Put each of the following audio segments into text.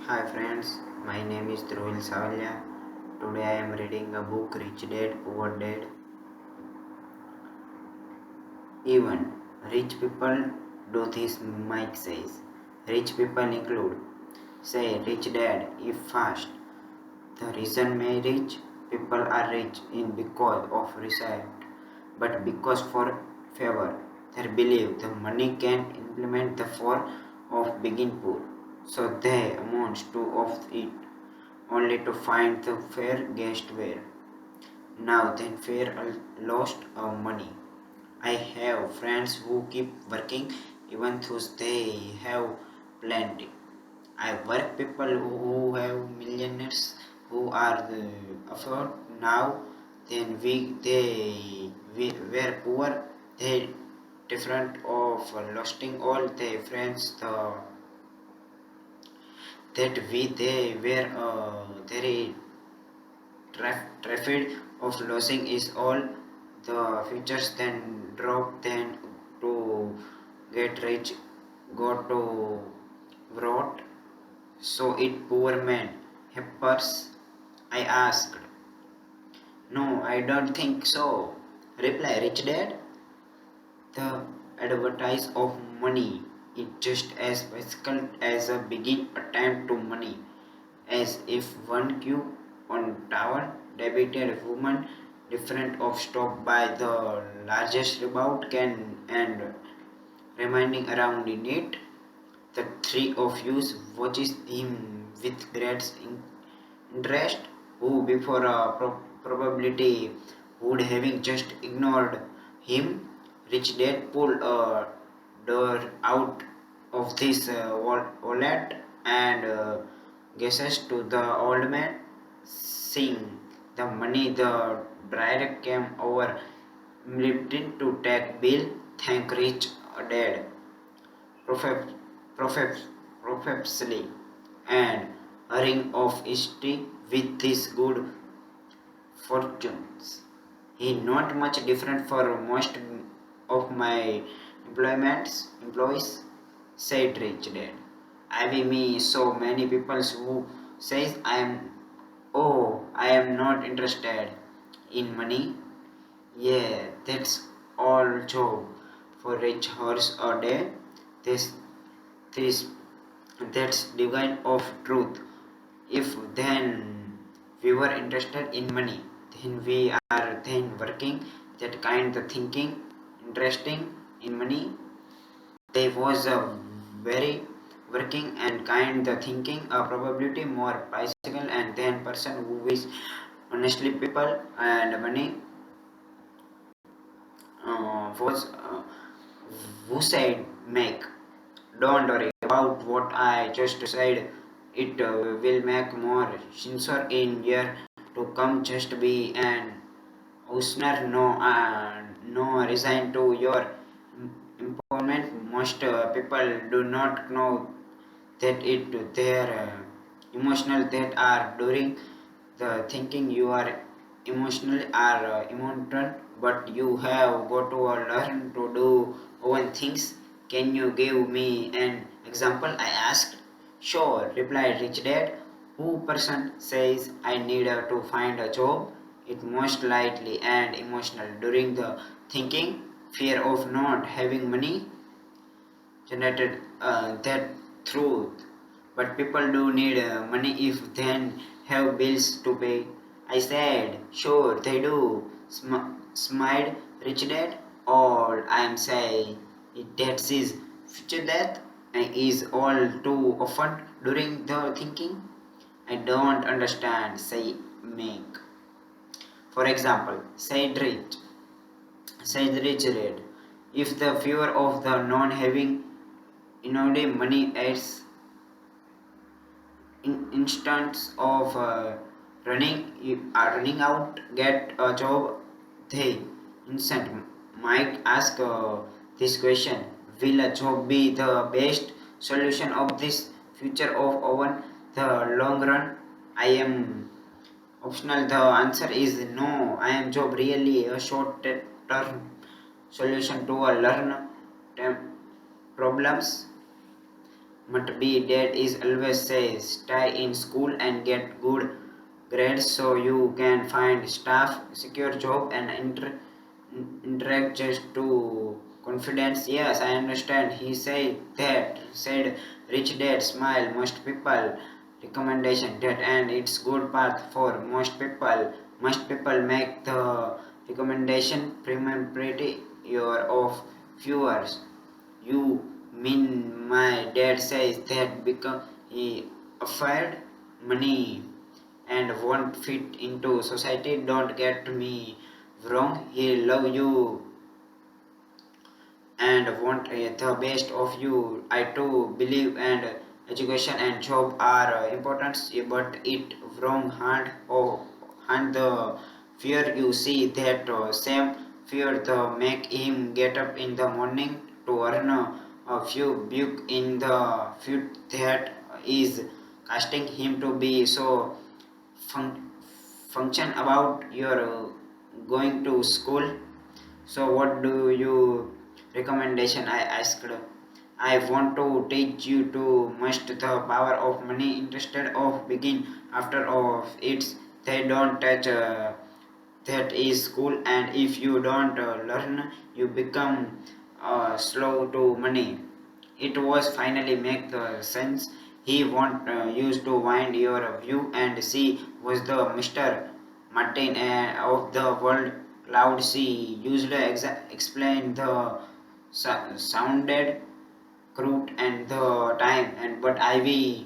Hi friends, my name is Dhruvil S. Today I am reading a book Rich Dad Poor Dad. Even rich people do this, Mike says. Rich people include, say, rich dad if fast. The reason may rich people are rich in because of respect, but because for favor. They believe the money can implement the form of being poor, so they amount to of it only to find the fair guest were. Now then fair lost of money. I have friends who keep working even though they have plenty. I work people who have millionaires who are afford now then we were poor. They different of losing all their friends that we they were very traffic of losing is all the futures then drop then to get rich go to brought so it poor man helpers. I asked. No, I don't think so, reply rich dad. The advertise of money is just as physical as a begin attempt to money, as if one cube on tower debated woman different of stop by the largest about can and remaining around in it. The three of you watches him with great interest, who before a probability would having just ignored him. Rich Dad pulled a door out of this wallet and guesses to the old man, seeing the money the driver came over Lipton to take bill. Thank Rich Dad prophet, prophet, prophetically and hurrying off history with his good fortunes. He not much different for most of my employees, said Rich Dad. I be me so many people who says I am not interested in money. Yeah, that's all job for rich horse a day. This this that's divine of truth. If then we were interested in money, then we are then working that kind of thinking interesting in money. There was a very working and kind of thinking a probability more bicycle and then person who is honestly people and money was who said make. Don't worry about what I just said. It will make more sincere in year to come. Just be an listener. No resign to your employment. Most people do not know that it their emotional that are during the thinking you are emotional are emotional, but you have got to learn to do own things. Can you give me an example? I asked. Sure, replied Rich Dad. Who person says I need to find a job? It most likely and emotional during the thinking, fear of not having money generated that truth. But people do need money if then have bills to pay. I said, sure they do. Smiled Rich Dad. All I am saying is that is future death is all too often during the thinking. I don't understand, say make. For example, said Rich Dad. If the fear of the non having money adds instance of running out get a job, they instant might ask this question: will a job be the best solution of this future of over the long run? I am optional. The answer is no. I am job really a short term solution to a learn problems. But be dad is always says stay in school and get good grades so you can find staff, secure job and interact just to confidence. Yes, I understand. He said rich dad smile most people recommendation that and it's good path for most people. Most people make the recommendation premium pretty your of viewers. You mean my dad says that because he offered money and won't fit into society? Don't get me wrong. He love you and want the best of you. I too believe and education and job are important, but it wrong hand or hand the fear you see that same fear the make him get up in the morning to earn a few buck in the few that is casting him to be so fun- function about your going to school. So what do you recommendation? I asked. I want to teach you to master the power of money instead of begin after of it's they don't touch that is school and if you don't learn you become slow to money. It was finally make the sense. He want used to wind your view and see was the Mr. Martin of the world cloud sea usually explain the sounded crude and the time and but I will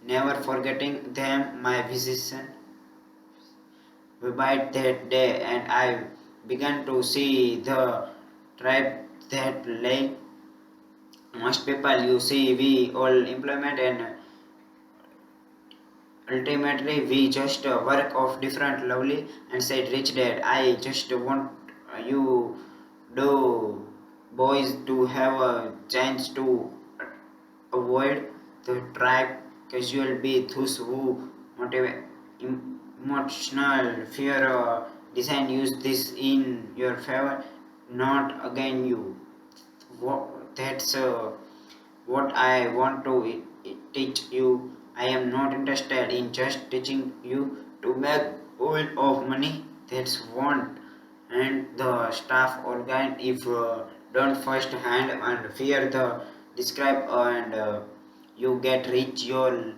never forgetting them my vision vivid that day and I began to see the tribe that lay most people you see we all implement and ultimately we just work of different lovely and said rich dad I just want you do boys to have a chance to avoid the tribe casual be those who motivate emotional fear design use this in your favor not again you that's what I want to teach you. I am not interested in just teaching you to make oil of money. That's want and the staff organ if don't first hand and fear the describe and you get rich you're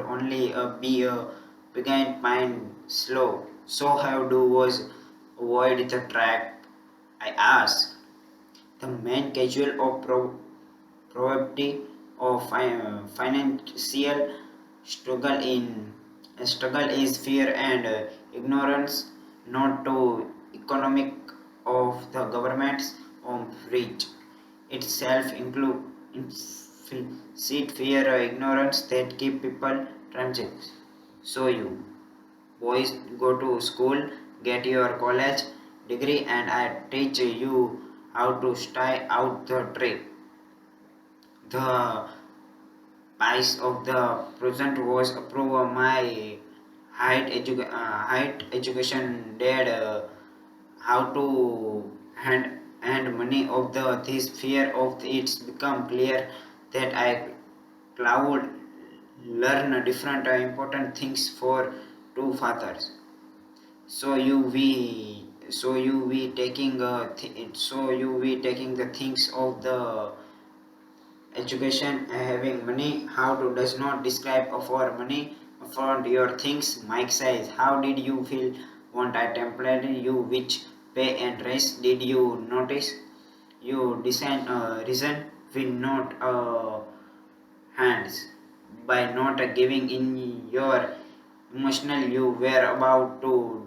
only be a begin mind slow. So how do was avoid the track? I ask. The main casual of probability of financial struggle in struggle is fear and ignorance, not to economic of the governments of reach itself include implicit fear or ignorance that keep people trapped. So you boys go to school, get your college degree, and I teach you how to stay out the trip. The price of the present was approved my height education did how to hand and money of the this fear of it's become clear that I cloud learn different important things for two fathers. So you we taking the things of the education having money how to does not describe for money for your things Mike says how did you feel want I template you which pay and rest did you notice you design a reason will not hands by not giving in your emotional you were about to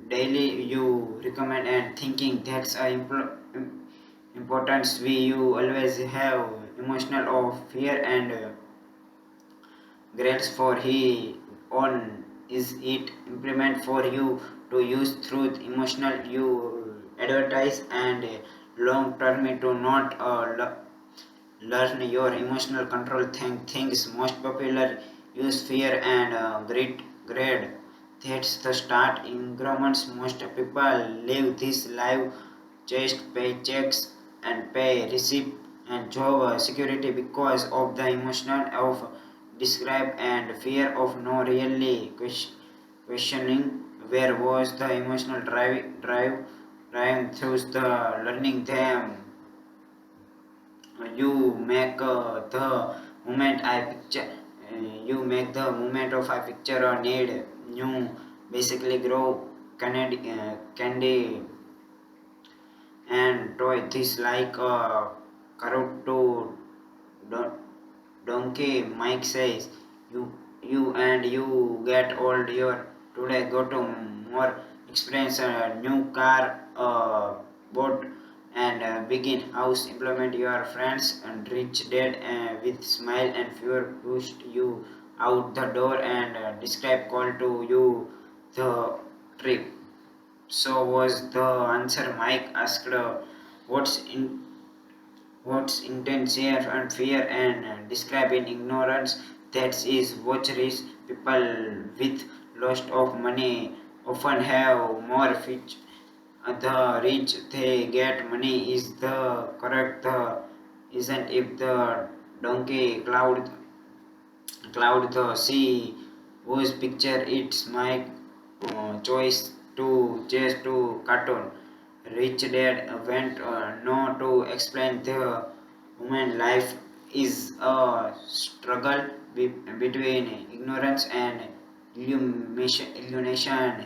daily you recommend and thinking that's a importance we you always have emotional of fear and grades for he on is it implement for you to use through emotional you advertise and long term to not learn your emotional control things most popular use fear and grade that's the start increments most people live this life just paychecks and pay receipt and job security because of the emotional of describe and fear of no really questioning where was the emotional drive through the learning them you make the moment I picture you make the moment of I picture or need you basically grow candy and toy this like a carrot to don- donkey. Mike says, you and you get old. Your today go to more experience a new car, boat, and begin house. Implement your friends and rich dad with smile and fear pushed you out the door and describe call to you the trip. So was the answer Mike asked what's in what's intense and fear and describing ignorance that is what rich people with lots of money often have more fish. The rich they get money is the correct isn't if the donkey cloud the sea whose picture it's my choice to chase to cartoon rich dad went no to explain the human life is a struggle between ignorance and illumination.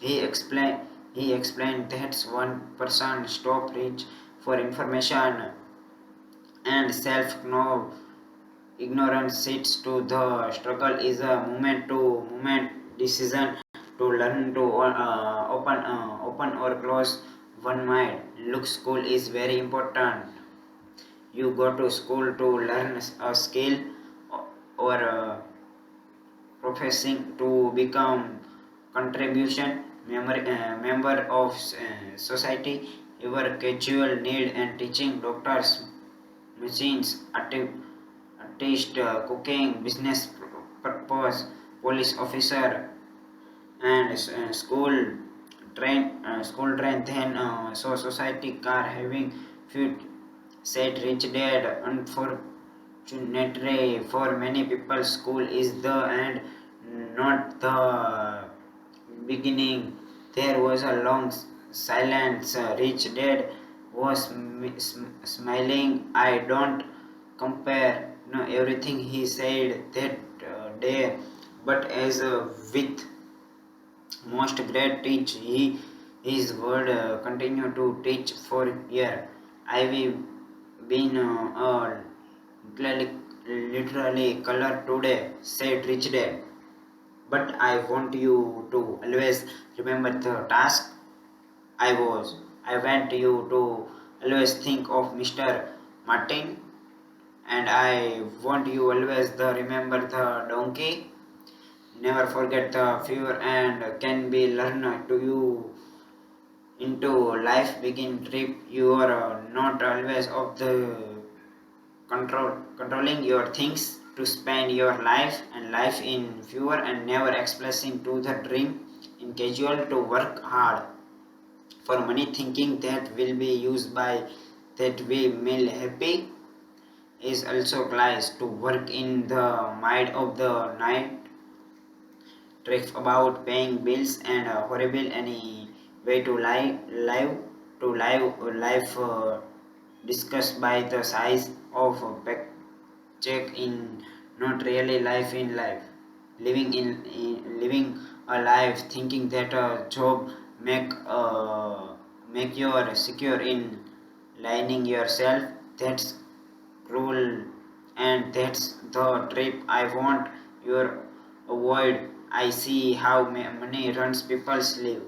He explained that one person stop reach for information and self know ignorance sits to the struggle is a movement to movement decision to learn to open or close one mind. Look, school is very important. You go to school to learn a skill or professing to become contribution member of society. Your casual need and teaching doctors machines artist, cooking, business purpose, police officer, and school train. Then so society car having food. Said rich dad. Unfortunately, for many people, school is the end, not the beginning. There was a long silence. Rich dad was smiling. I don't compare no everything he said that day, but as with most great teach, his word continue to teach for year. I've been literally color today, said Rich Dad. But I want you to always remember the task I was. I want you to always think of Mr. Martin, and I want you always the remember the donkey. Never forget the fear and can be learned to you into life begin trip. You are not always of the controlling your things to spend your life and life in fewer and never expressing to the dream in casual to work hard for money thinking that will be used by that we will happy is also class to work in the might of the night trick about paying bills and horrible any way to life discussed by the size of a paycheck in not really life in life living a life thinking that a job make you secure in lining yourself that's cruel and that's the trip I want your avoid. I see how money runs people's live.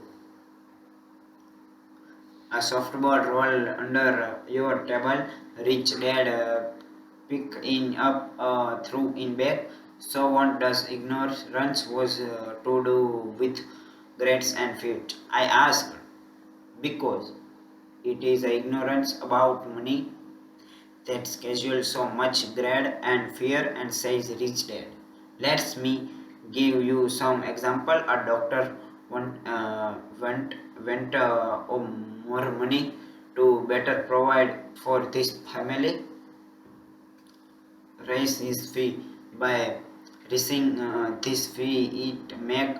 A softball roll under your table, rich dad pick in up through in back. So what does ignorance was to do with grades and feet? I asked because it is ignorance about money that casual so much dread and fear and says rich dad. Let me give you some example. A doctor went more money to better provide for this family. raise his fee. By raising this fee, it make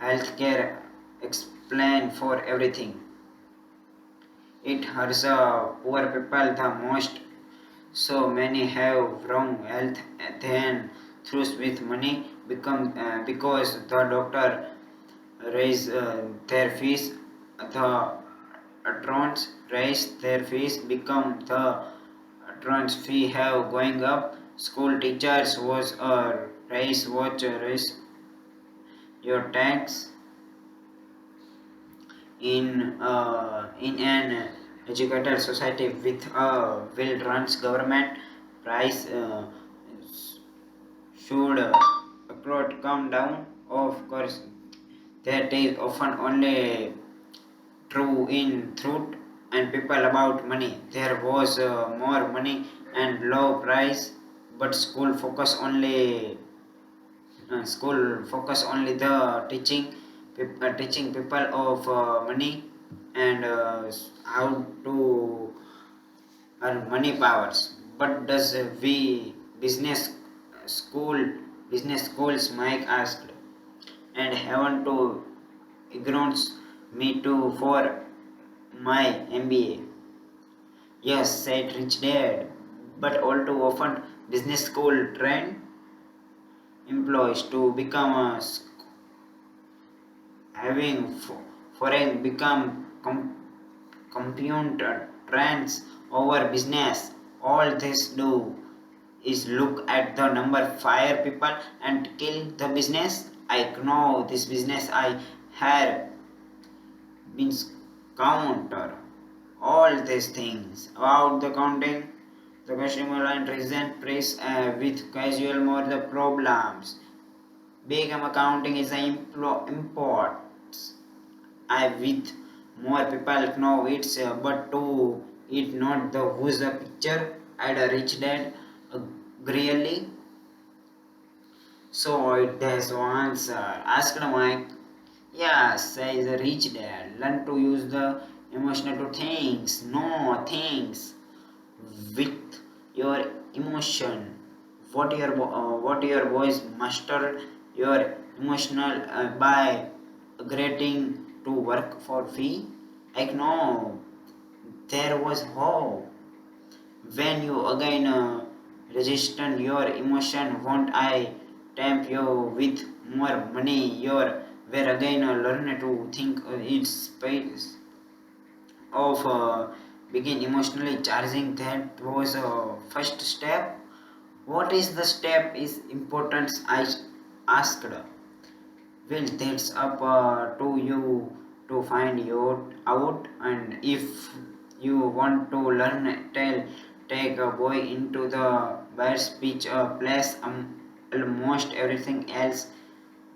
healthcare explain for everything. It hurts poor people the most. So many have wrong health then through with money become because the doctor raise their fees, the patrons raise their fees become the patrons fee have going up. School teachers was a raise your tax in an educated society with a well-run government. Price should come down. Of course, that is often only true in truth and people about money. There was more money and low price, but school focus only the teaching people of money and how to earn money powers. But does we business school business schools Mike asked and haven't to ignorance me too for my MBA. Yes, said Rich Dad, but all too often business school train employees to become a having foreign become computer trends over business. All this do is look at the number fire people and kill the business. I know this business I had been counter all these things about the counting the customer and recent price with casual more the problems. Big accounting is an import. I with more people know it's but to it not the who's the picture. I'd a rich dad really. So it has once asked Mike. Yes, says the rich dad. Learn to use the emotional to things. No things with your emotion. What your voice master your emotional by agreeing to work for fee. I know there was hope when you again register your emotion. Won't I tempt you with more money? Your where again learn to think its space of begin emotionally charging. That was a first step. What is the step is important? I asked. Well, that's up to you to find you out. And if you want to learn, take a boy into the bear speech place. Almost everything else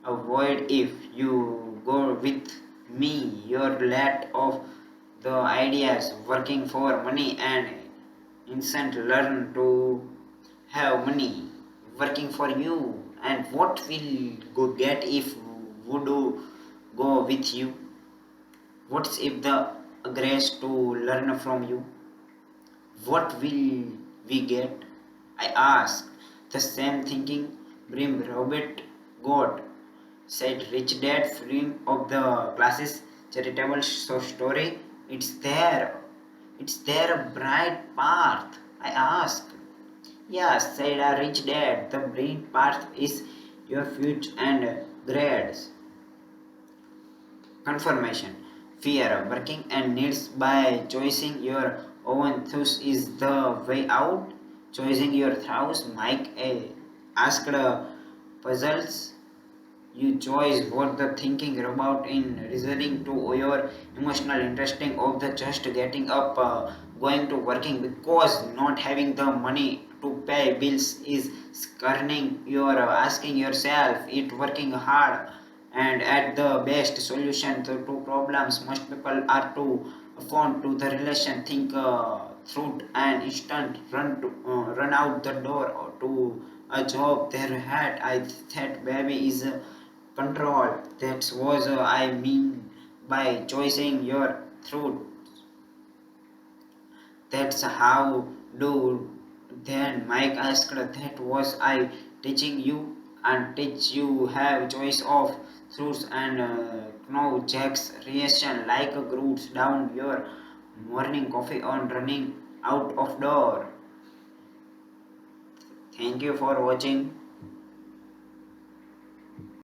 avoid. If you go with me, your lot of the ideas working for money and instant learn to have money working for you. And what will go get if would go with you? What's if the grace to learn from you? What will we get? I asked. The same thinking brim Robert got, said rich dad frame of the classes charitable story. It's there a bright path? I asked. Yes, said a rich dad, the bright path is your future and grades. Confirmation. Fear, working and needs by choosing your own thoughts is the way out. Choosing your thoughts, Mike asked puzzles. You choose what the thinking about in reasoning to your emotional interesting of the just getting up, going to working because not having the money to pay bills is scorning. You are asking yourself it working hard and at the best solution to two problems. Most people are to afford to the relation think through an instant run out the door or to a job their head. I thought baby is control. That was I mean by choosing your truth. That's how do Then Mike asked, that was I teaching you? And teach you have choice of fruits and no Jack's reaction like a roots down your morning coffee on running out of door. Thank you for watching.